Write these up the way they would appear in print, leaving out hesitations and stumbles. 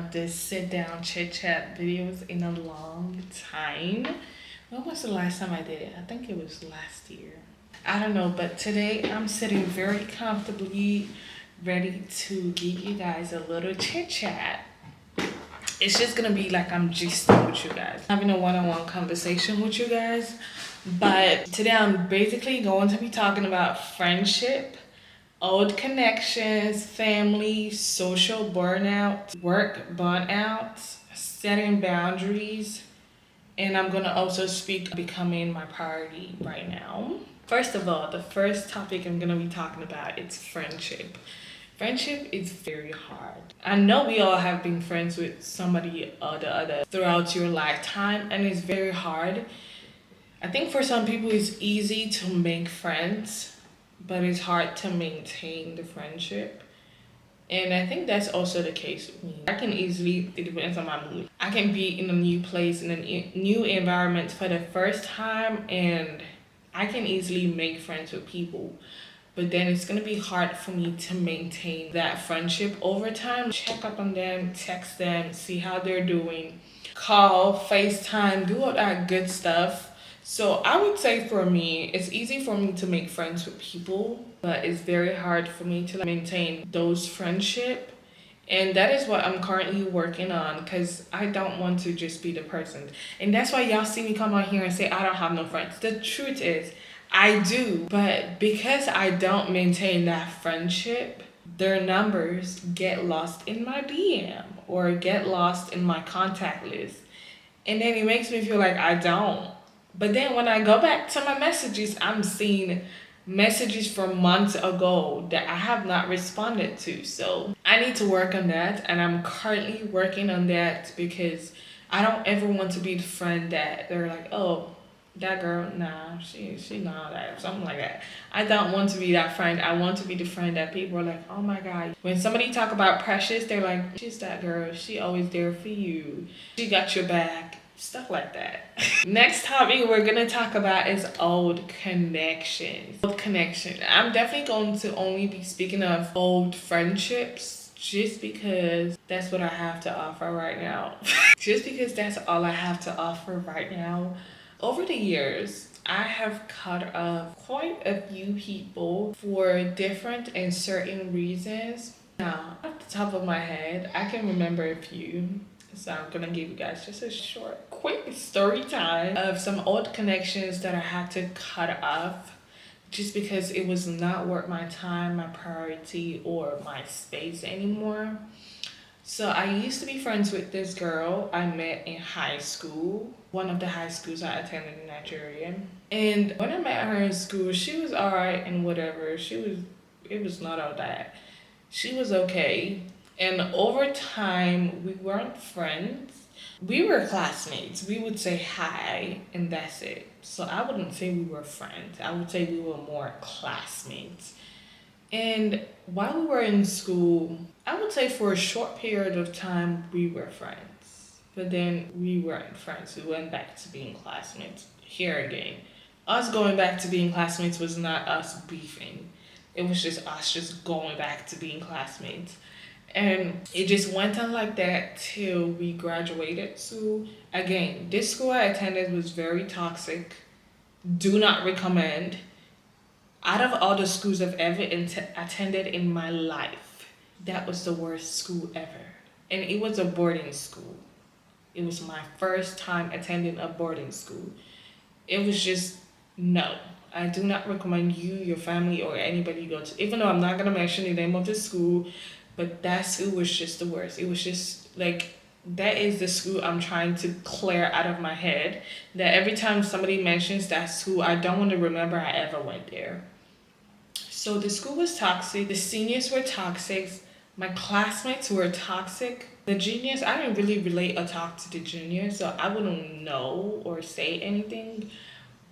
of this sit down chit chat videos in a long time. When was the last time I did it? I think it was last year. I don't know, but today I'm sitting very comfortably ready to give you guys a little chit chat. It's just gonna be like I'm gisting with you guys, having a one-on-one conversation with you guys. But today I'm basically going to be talking about friendship, old connections, family, social burnout, work burnout, setting boundaries, and I'm gonna also speak becoming my priority right now. First of all, the first topic I'm gonna be talking about is friendship. Friendship is very hard. I know we all have been friends with somebody or the other throughout your lifetime, and it's very hard. I think for some people it's easy to make friends, but it's hard to maintain the friendship. And I think that's also the case with me. I can easily, it depends on my mood. I can be in a new place, in a new environment for the first time, and I can easily make friends with people. But then it's gonna be hard for me to maintain that friendship over time. Check up on them, text them, see how they're doing, call, FaceTime, do all that good stuff. So I would say for me, it's easy for me to make friends with people, but it's very hard for me to maintain those friendship. And that is what I'm currently working on because I don't want to just be the person. And that's why y'all see me come on here and say I don't have no friends. The truth is, I do. But because I don't maintain that friendship, their numbers get lost in my DM or get lost in my contact list. And then it makes me feel like I don't. But then when I go back to my messages, I'm seeing messages from months ago that I have not responded to. So I need to work on that, and I'm currently working on that because I don't ever want to be the friend that they're like, oh, that girl, nah, she not that, something like that. I don't want to be that friend. I want to be the friend that people are like, oh my god. When somebody talk about Precious, they're like, she's that girl. She always there for you. She got your back. Stuff like that. Next topic we're gonna talk about is old connections. Old connection. I'm definitely going to only be speaking of old friendships just because that's what I have to offer right now. Just because that's all I have to offer right now. Over the years, I have cut off quite a few people for different and certain reasons. Now, off the top of my head, I can remember a few. So I'm gonna give you guys just a short, quick story time of some old connections that I had to cut off just because it was not worth my time, my priority, or my space anymore. So I used to be friends with this girl I met in high school, one of the high schools I attended in Nigeria. And when I met her in school, she was alright and whatever. It was not all that. She was okay. And over time, we weren't friends. We were classmates. We would say hi, and that's it. So I wouldn't say we were friends. I would say we were more classmates. And while we were in school, I would say for a short period of time, we were friends. But then we weren't friends. We went back to being classmates. Here again, us going back to being classmates was not us beefing. It was just us just going back to being classmates. And it just went on like that till we graduated. So again, this school I attended was very toxic. Do not recommend. Out of all the schools I've ever attended in my life, that was the worst school ever. And it was a boarding school. It was my first time attending a boarding school. It was just no. I do not recommend you, your family, or anybody you go to. Even though I'm not gonna mention the name of the school, but that school was just the worst. It was just like that is the school I'm trying to clear out of my head. That every time somebody mentions that school, I don't want to remember I ever went there. So the school was toxic. The seniors were toxic. My classmates were toxic. The juniors, I didn't really relate or talk to the juniors, so I wouldn't know or say anything.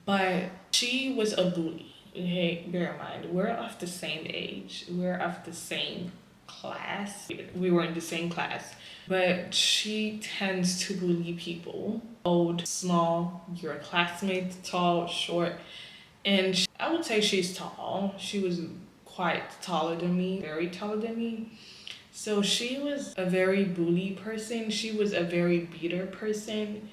But she was a bully. Hey, bear in mind, we're of the same age. We're of the same class. We were in the same class. But she tends to bully people. Old, small, your classmates, tall, short. And I would say she's tall. She was quite taller than me, very taller than me. So she was a very bully person. She was a very bitter person.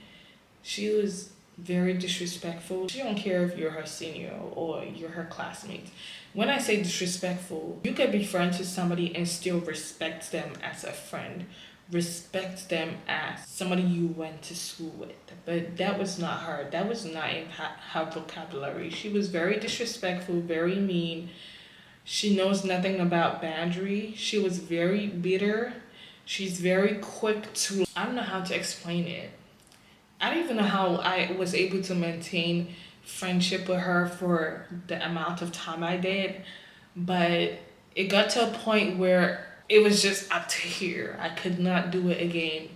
She was very disrespectful. She don't care if you're her senior or you're her classmate. When I say disrespectful, you could be friends with somebody and still respect them as a friend. Respect them as somebody you went to school with. But that was not her. That was not in her vocabulary. She was very disrespectful, very mean. She knows nothing about boundary. She was very bitter. She's very quick to, I don't know how to explain it. I don't even know how I was able to maintain friendship with her for the amount of time I did, but it got to a point where it was just up to here. I could not do it again.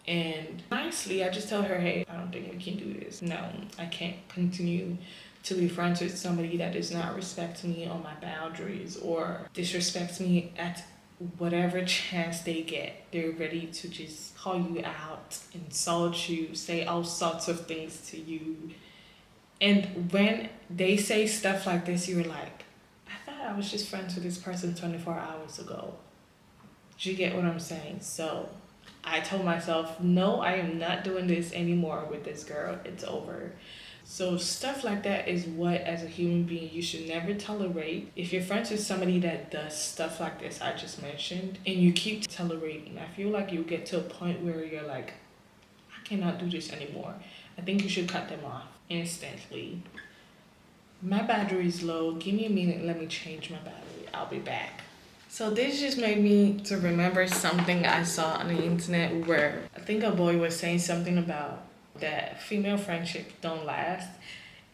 And honestly, I just tell her, hey, I don't think we can do this. No, I can't continue to be friends with somebody that does not respect me on my boundaries or disrespects me at whatever chance they get. They're ready to just call you out, insult you, say all sorts of things to you. And when they say stuff like this, you're like, I thought I was just friends with this person 24 hours ago. Do you get what I'm saying? So I told myself, no, I am not doing this anymore with this girl. It's over. So stuff like that is what, as a human being, you should never tolerate. If you're friends with somebody that does stuff like this I just mentioned, and you keep tolerating, I feel like you get to a point where you're like, I cannot do this anymore. I think you should cut them off instantly. My battery is low. Give me a minute. Let me change my battery. I'll be back. So this just made me to remember something I saw on the internet where I think a boy was saying something about that female friendship don't last.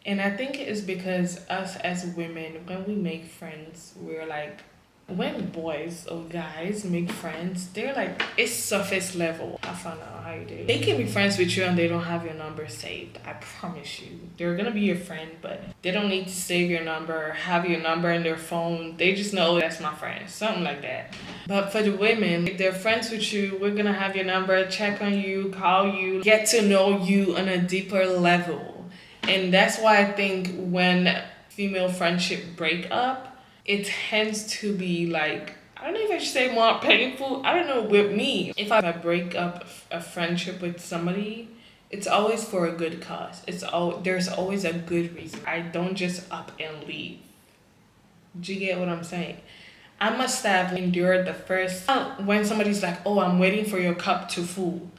And I think it's because us as women, when we make friends, we're like, when boys or guys make friends, they're like, it's surface level. I found out how you do. They can be friends with you and they don't have your number saved. I promise you. They're gonna be your friend, but they don't need to save your number, have your number in their phone. They just know that's my friend. Something like that. But for the women, if they're friends with you, we're gonna have your number, check on you, call you, get to know you on a deeper level. And that's why I think when female friendship break up, it tends to be like, I don't know if I should say more painful. I don't know, with me, if I break up a friendship with somebody, it's always for a good cause. There's always a good reason. I don't just up and leave. Do you get what I'm saying? I must have endured the first, when somebody's like, oh, I'm waiting for your cup to full.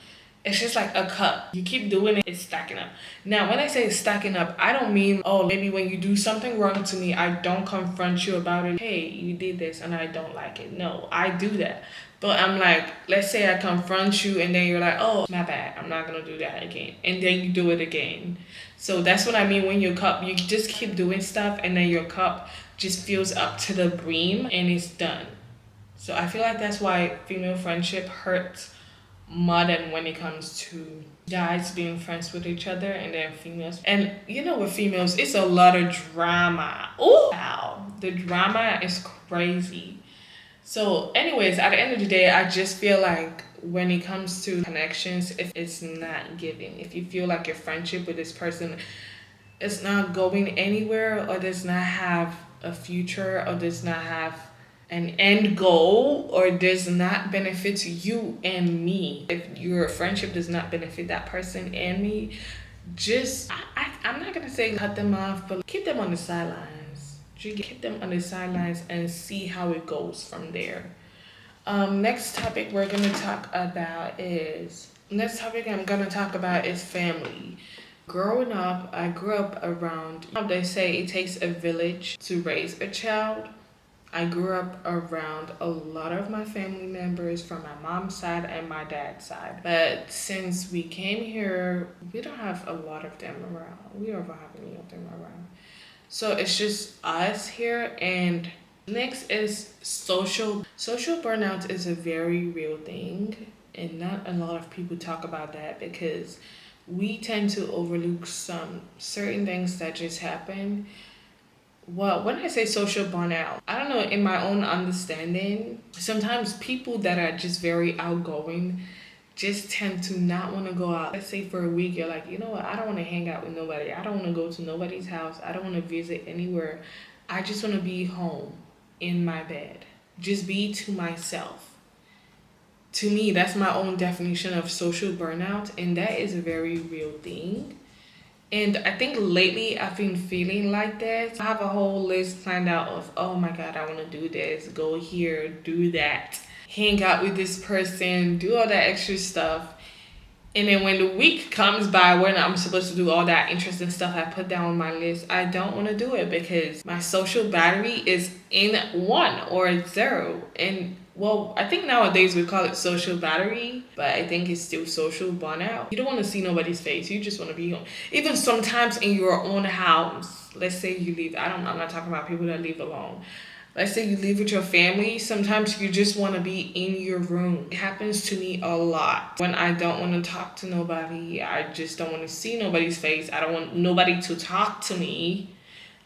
It's just like a cup. You keep doing it, it's stacking up. Now, when I say it's stacking up, I don't mean, oh, maybe when you do something wrong to me, I don't confront you about it. Hey, you did this and I don't like it. No, I do that. But I'm like, let's say I confront you and then you're like, oh, my bad. I'm not going to do that again. And then you do it again. So that's what I mean when your cup, you just keep doing stuff and then your cup just fills up to the brim and it's done. So I feel like that's why female friendship hurts more than when it comes to guys being friends with each other and then females. And you know, with females, it's a lot of drama. Oh, wow. The drama is crazy. So anyways, at the end of the day, I just feel like when it comes to connections, if it's not giving, if you feel like your friendship with this person is not going anywhere or does not have a future or does not have an end goal or does not benefit you and me, if your friendship does not benefit that person and me, just I'm not gonna say cut them off, but keep them on the sidelines. Keep them on the sidelines and see how it goes from there. Next topic I'm gonna talk about is family. Growing up, I grew up around, they say it takes a village to raise a child. I grew up around a lot of my family members from my mom's side and my dad's side. But since we came here, we don't have a lot of them around. We don't have any of them around. So it's just us here. And next is social. Social burnout is a very real thing. And not a lot of people talk about that because we tend to overlook some certain things that just happen. Well, when I say social burnout, I don't know, in my own understanding, sometimes people that are just very outgoing just tend to not want to go out. Let's say for a week, you're like, you know what, I don't want to hang out with nobody. I don't want to go to nobody's house. I don't want to visit anywhere. I just want to be home in my bed. Just be to myself. To me, that's my own definition of social burnout, and that is a very real thing. And I think lately I've been feeling like that. I have a whole list planned out of, oh my God, I want to do this, go here, do that, hang out with this person, do all that extra stuff. And then when the week comes by when I'm supposed to do all that interesting stuff I put down on my list, I don't want to do it because my social battery is in one or zero. And well, I think nowadays we call it social battery, but I think it's still social burnout. You don't want to see nobody's face. You just want to be home. Even sometimes in your own house, let's say you leave, I'm not talking about people that leave alone. Let's say you live with your family, sometimes you just want to be in your room. It happens to me a lot. When I don't want to talk to nobody, I just don't want to see nobody's face. I don't want nobody to talk to me.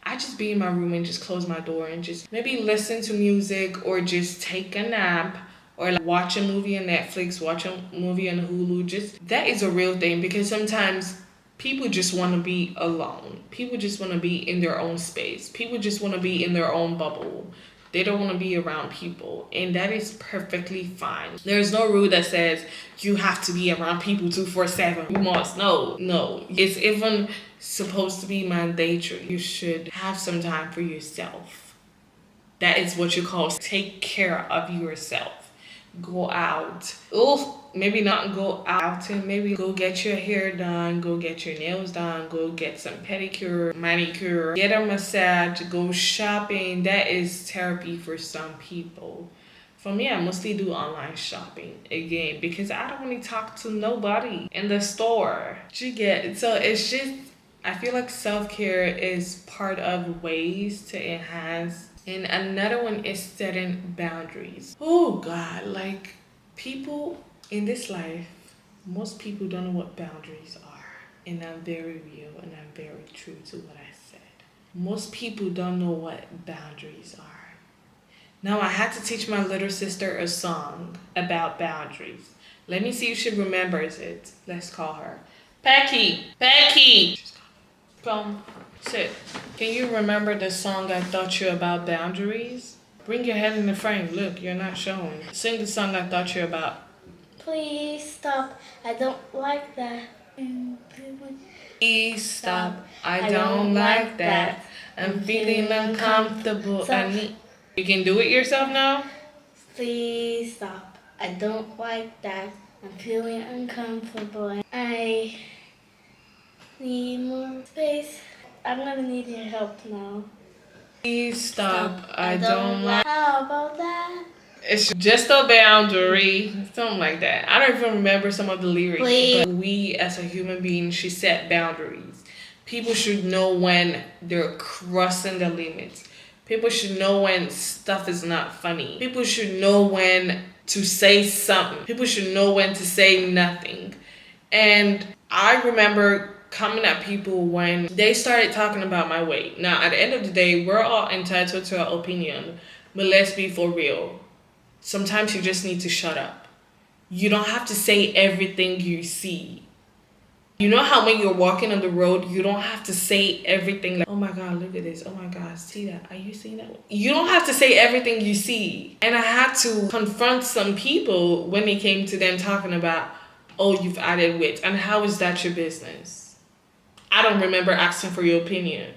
I just be in my room and just close my door and just maybe listen to music or just take a nap or like watch a movie on Netflix, watch a movie on Hulu. Just that is a real thing because sometimes people just want to be alone. People just want to be in their own space. People just want to be in their own bubble. They don't want to be around people. And that is perfectly fine. There's no rule that says you have to be around people 24/7. You must. No. It's even supposed to be mandatory. You should have some time for yourself. That is what you call take care of yourself. Go out. Oh, maybe not go out and maybe go get your hair done, go get your nails done, go get some pedicure, manicure, get a massage, go shopping. That is therapy for some people. For me, I mostly do online shopping again because I don't really talk to nobody in the store. You get so it's just I feel like self-care is part of ways to enhance, and another one is setting boundaries. Oh God, like people in this life, most people don't know what boundaries are. And I'm very real and I'm very true to what I said. Most people don't know what boundaries are. Now I had to teach my little sister a song about boundaries. Let me see if she remembers it. Let's call her. Pecky! Come, sit. Can you remember the song I taught you about boundaries? Bring your head in the frame. Look, you're not showing. Sing the song I taught you about. Please stop. I don't like that. Please stop. I don't like that. I'm feeling uncomfortable. You can do it yourself now? Please stop. I don't like that. I'm feeling uncomfortable. I need more space. I'm gonna need your help now. Please stop. I don't like. How about that? It's just a boundary. Something like that. I don't even remember some of the lyrics. Please. But we as a human being should set boundaries. People should know when they're crossing the limits. People should know when stuff is not funny. People should know when to say something. People should know when to say nothing. And I remember coming at people when they started talking about my weight. Now, at the end of the day, we're all entitled to our opinion, but let's be for real. Sometimes you just need to shut up. You don't have to say everything you see. You know how when you're walking on the road, you don't have to say everything like, oh my God, look at this. Oh my God, see that? Are you seeing that? You don't have to say everything you see. And I had to confront some people when it came to them talking about, oh, you've added weight. And how is that your business? I don't remember asking for your opinion.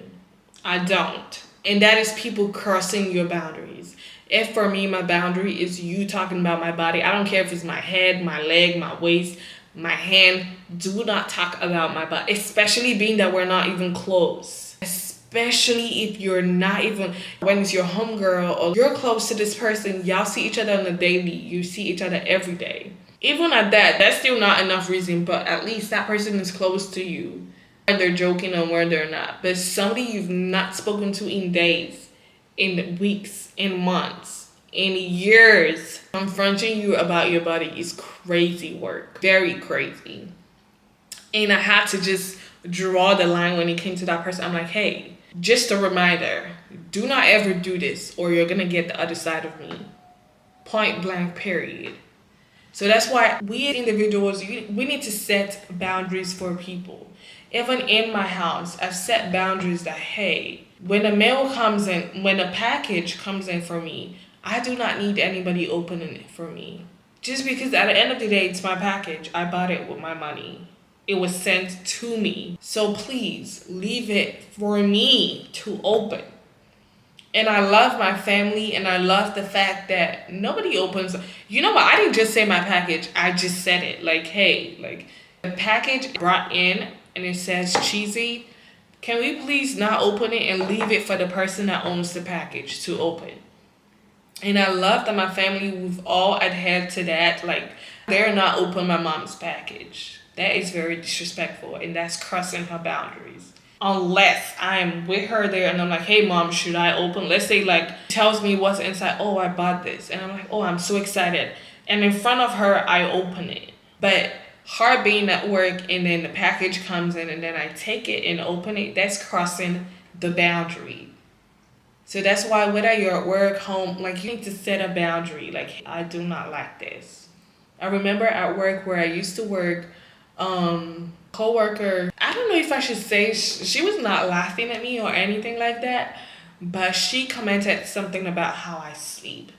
I don't. And that is people crossing your boundaries. If for me, my boundary is you talking about my body, I don't care if it's my head, my leg, my waist, my hand, do not talk about my body, especially being that we're not even close. Especially if you're not even, when it's your homegirl or you're close to this person, y'all see each other on a daily, you see each other every day. Even at that, that's still not enough reason, but at least that person is close to you. Whether they're joking or whether they're not. But somebody you've not spoken to in days, in weeks, in months, in years, confronting you about your body is crazy work. Very crazy. And I had to just draw the line when it came to that person. I'm like, hey, just a reminder, do not ever do this or you're gonna get the other side of me. Point blank, period. So that's why we as individuals, we need to set boundaries for people. Even in my house, I've set boundaries that, hey, when a mail comes in, when a package comes in for me, I do not need anybody opening it for me. Just because at the end of the day, it's my package. I bought it with my money. It was sent to me. So please leave it for me to open. And I love my family and I love the fact that nobody opens. You know what? I didn't just say my package. I just said it. Like, hey, like the package brought in and it says cheesy. Can we please not open it and leave it for the person that owns the package to open? And I love that my family, we've all adhered to that. Like, they're not open my mom's package. That is very disrespectful and that's crossing her boundaries. Unless I'm with her there and I'm like, hey mom, should I open? Let's say like tells me what's inside. Oh, I bought this. And I'm like, oh, I'm so excited. And in front of her, I open it. But her being at work and then the package comes in and then I take it and open it, that's crossing the boundary. So that's why whether you're at work, home, like you need to set a boundary. Like, I do not like this. I remember at work where I used to work, coworker, I don't know if I should say she was not laughing at me or anything like that, but she commented something about how I sleep.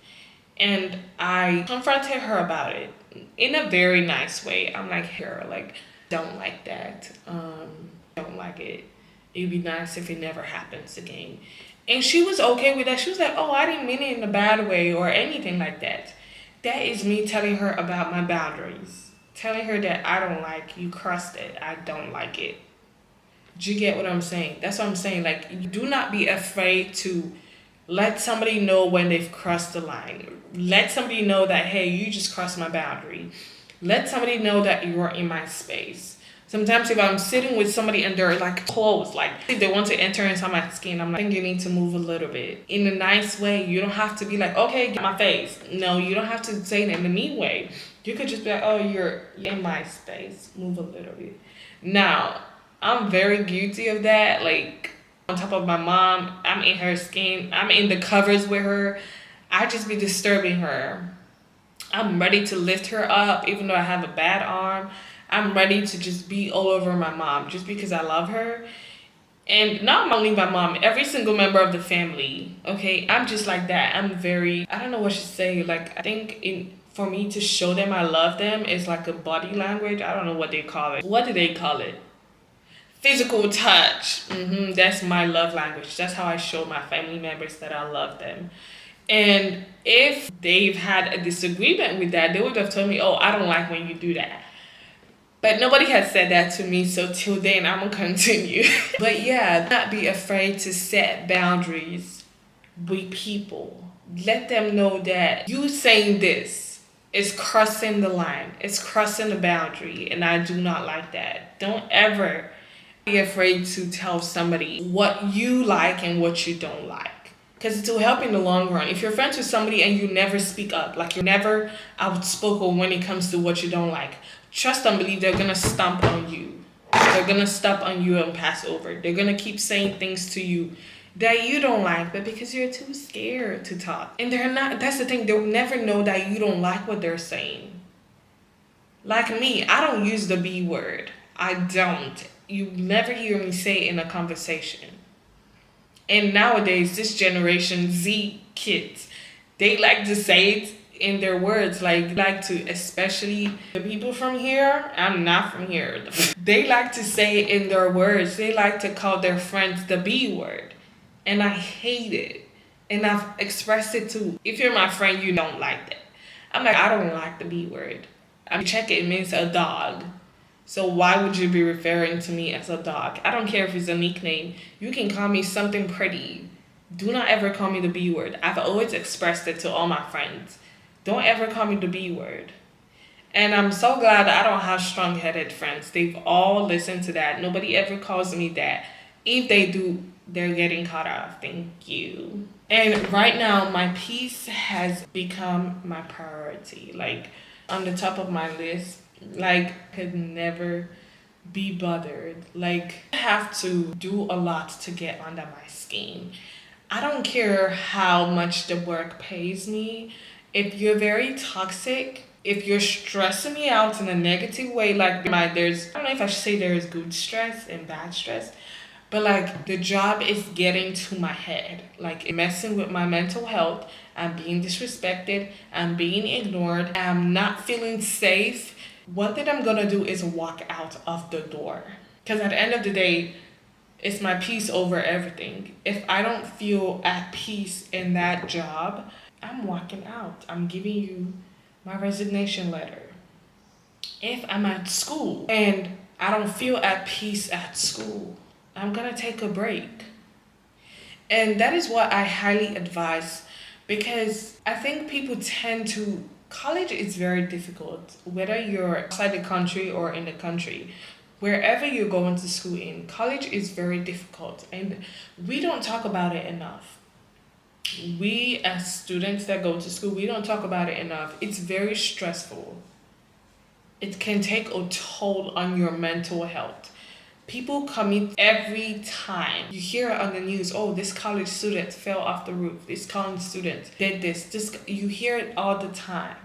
And I confronted her about it in a very nice way. I'm like, here, like, don't like that. Don't like it. It'd be nice if it never happens again. And she was okay with that. She was like, oh, I didn't mean it in a bad way or anything like that. That is me telling her about my boundaries. Telling her that I don't like, you crossed it. I don't like it. Do you get what I'm saying? That's what I'm saying. Like, do not be afraid to let somebody know when they've crossed the line. Let somebody know that, hey, you just crossed my boundary. Let somebody know that you're in my space. Sometimes if I'm sitting with somebody and they're like close, like if they want to enter inside my skin, I'm like, I think you need to move a little bit. In a nice way. You don't have to be like, okay, get my face. No, you don't have to say it in a mean way. You could just be like, oh, you're in my space. Move a little bit. Now, I'm very guilty of that. Like, on top of my mom, I'm in her skin. I'm in the covers with her. I just be disturbing her. I'm ready to lift her up, even though I have a bad arm. I'm ready to just be all over my mom just because I love her. And not only my mom, every single member of the family. Okay, I'm just like that. I'm very, I don't know what to say. Like, I think for me to show them I love them is like a body language. I don't know what they call it. What do they call it? Physical touch. That's my love language. That's how I show my family members that I love them. And if they've had a disagreement with that, they would have told me, oh, I don't like when you do that. But nobody has said that to me, so till then I'm gonna continue. But yeah, not be afraid to set boundaries with people. Let them know that you saying this is crossing the line. It's crossing the boundary, and I do not like that. Don't ever be afraid to tell somebody what you like and what you don't like. Because it will help in the long run. If you're friends with somebody and you never speak up, like you're never outspoken when it comes to what you don't like, trust and believe they're gonna stomp on you. They're gonna stomp on you and pass over. They're gonna keep saying things to you that you don't like, but because you're too scared to talk. And they're not, that's the thing, they'll never know that you don't like what they're saying. Like me, I don't use the B word. I don't. You never hear me say it in a conversation. And nowadays, this generation Z kids, they like to say it in their words, like to, especially the people from here. I'm not from here. They like to say it in their words. They like to call their friends the B word. And I hate it. And I've expressed it too. If you're my friend, you don't like that. I'm like, I don't like the B word. I mean, check it means a dog. So why would you be referring to me as a dog? I don't care if it's a nickname. You can call me something pretty. Do not ever call me the B word. I've always expressed it to all my friends. Don't ever call me the B word. And I'm so glad that I don't have strong-headed friends. They've all listened to that. Nobody ever calls me that. If they do, they're getting cut off. Thank you. And right now, my peace has become my priority. Like, on the top of my list. Like, could never be bothered. Like, I have to do a lot to get under my skin. I don't care how much the work pays me. If you're very toxic, if you're stressing me out in a negative way, like there's, I don't know if I should say there's good stress and bad stress, But like the job is getting to my head, like messing with my mental health. I'm being disrespected, I'm being ignored, I'm not feeling safe. One thing I'm gonna do is walk out of the door. Because at the end of the day, it's my peace over everything. If I don't feel at peace in that job, I'm walking out. I'm giving you my resignation letter. If I'm at school and I don't feel at peace at school, I'm gonna take a break. And that is what I highly advise, because I think people tend to. College is very difficult, whether you're outside the country or in the country. Wherever you're going to school in, college is very difficult, and we don't talk about it enough. We, as students that go to school, we don't talk about it enough. It's very stressful. It can take a toll on your mental health. People commit every time. You hear on the news, oh, this college student fell off the roof. This college student did this. You hear it all the time.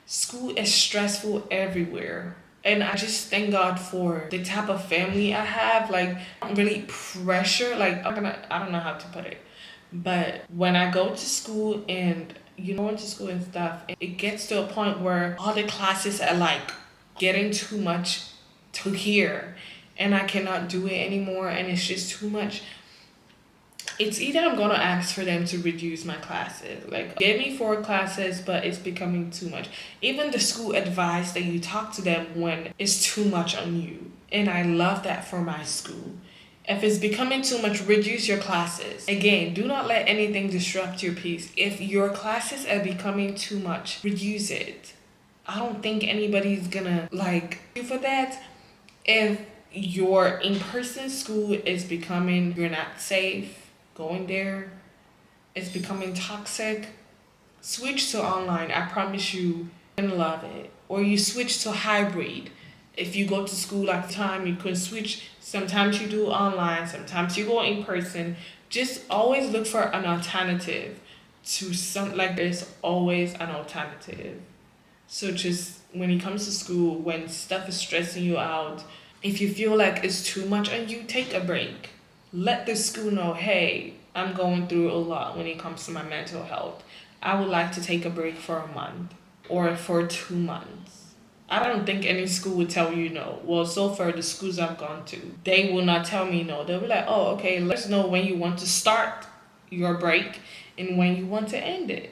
School is stressful everywhere. And I just thank God for the type of family I have. Like, I'm really pressure. Like, I don't know how to put it. But when I go to school and going to school and stuff, it gets to a point where all the classes are like getting too much to hear, and I cannot do it anymore, and it's just too much. It's either I'm gonna ask for them to reduce my classes, like give me 4 classes, but it's becoming too much. Even the school advice that you talk to them when it's too much on you, and I love that for my school. If it's becoming too much, reduce your classes. Again, do not let anything disrupt your peace. If your classes are becoming too much, reduce it. I don't think anybody's gonna like you for that. If your in-person school is becoming, you're not safe going there, it's becoming toxic, switch to online. I promise you can love it. Or you switch to hybrid. If you go to school like time, you can switch. Sometimes you do online, sometimes you go in person. Just always look for an alternative to some, like there's always an alternative. So just when it comes to school, when stuff is stressing you out, if you feel like it's too much on you, take a break. Let the school know, hey, I'm going through a lot when it comes to my mental health. I would like to take a break for a month or for 2 months. I don't think any school would tell you no. Well, so far the schools I've gone to, they will not tell me no. They'll be like, oh, okay, let us know when you want to start your break and when you want to end it.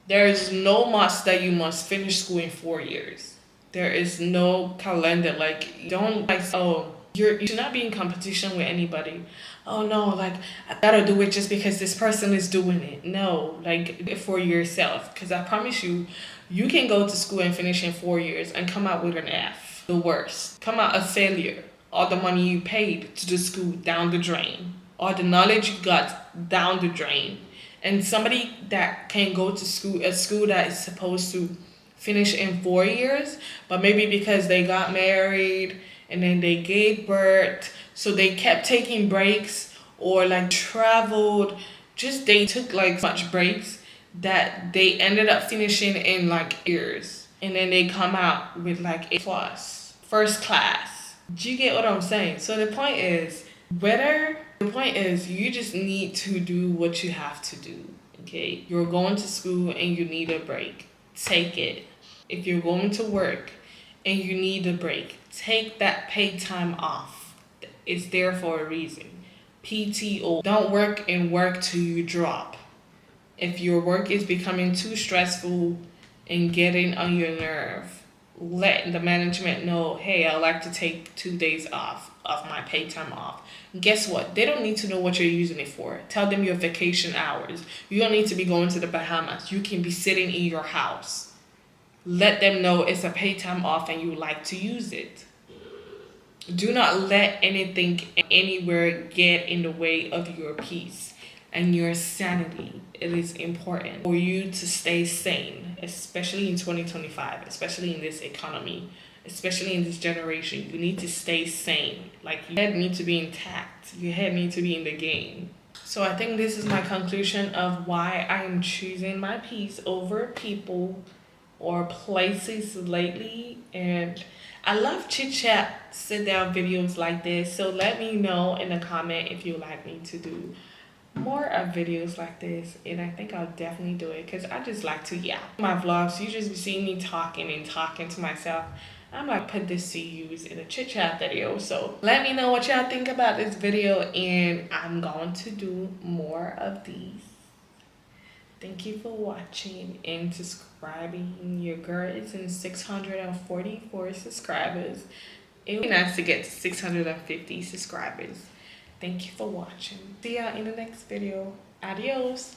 There is no must that you must finish school in 4 years. There is no calendar. Like, don't like, oh, you should not be in competition with anybody. Oh no, like I gotta do it just because this person is doing it. No, like do it for yourself. Because I promise you, you can go to school and finish in 4 years and come out with an F. The worst. Come out a failure. All the money you paid to the school down the drain. All the knowledge you got down the drain. And somebody that can go to school, a school that is supposed to finish in 4 years, but maybe because they got married and then they gave birth, so they kept taking breaks or like traveled, just they took like much breaks that they ended up finishing in like years, and then they come out with like A plus, first class. Do you get what I'm saying? So the point is you just need to do what you have to do. Okay, you're going to school and you need a break, take it. If you're going to work and you need a break, take that paid time off. It's there for a reason. PTO. Don't work and work till you drop. If your work is becoming too stressful and getting on your nerve, let the management know, hey, I'd like to take 2 days off of my paid time off. Guess what? They don't need to know what you're using it for. Tell them your vacation hours. You don't need to be going to the Bahamas. You can be sitting in your house. Let them know it's a paid time off and you like to use it. Do not let anything anywhere get in the way of your peace and your sanity. It is important for you to stay sane, especially in 2025, especially in this economy, especially in this generation. You need to stay sane. Like, your head needs to be intact. Your head needs to be in the game. So I think this is my conclusion of why I am choosing my peace over people or places lately, and I love chit chat sit down videos like this. So let me know in the comment if you would like me to do more of videos like this, and I think I'll definitely do it because I just like to yap. My vlogs, you just be seeing me talking and talking to myself. I'm like put this to use in a chit chat video. So let me know what y'all think about this video, and I'm going to do more of these. Thank you for watching and subscribing. Your girl is in 644 subscribers. It would be nice to get to 650 subscribers. Thank you for watching. See y'all in the next video. Adios.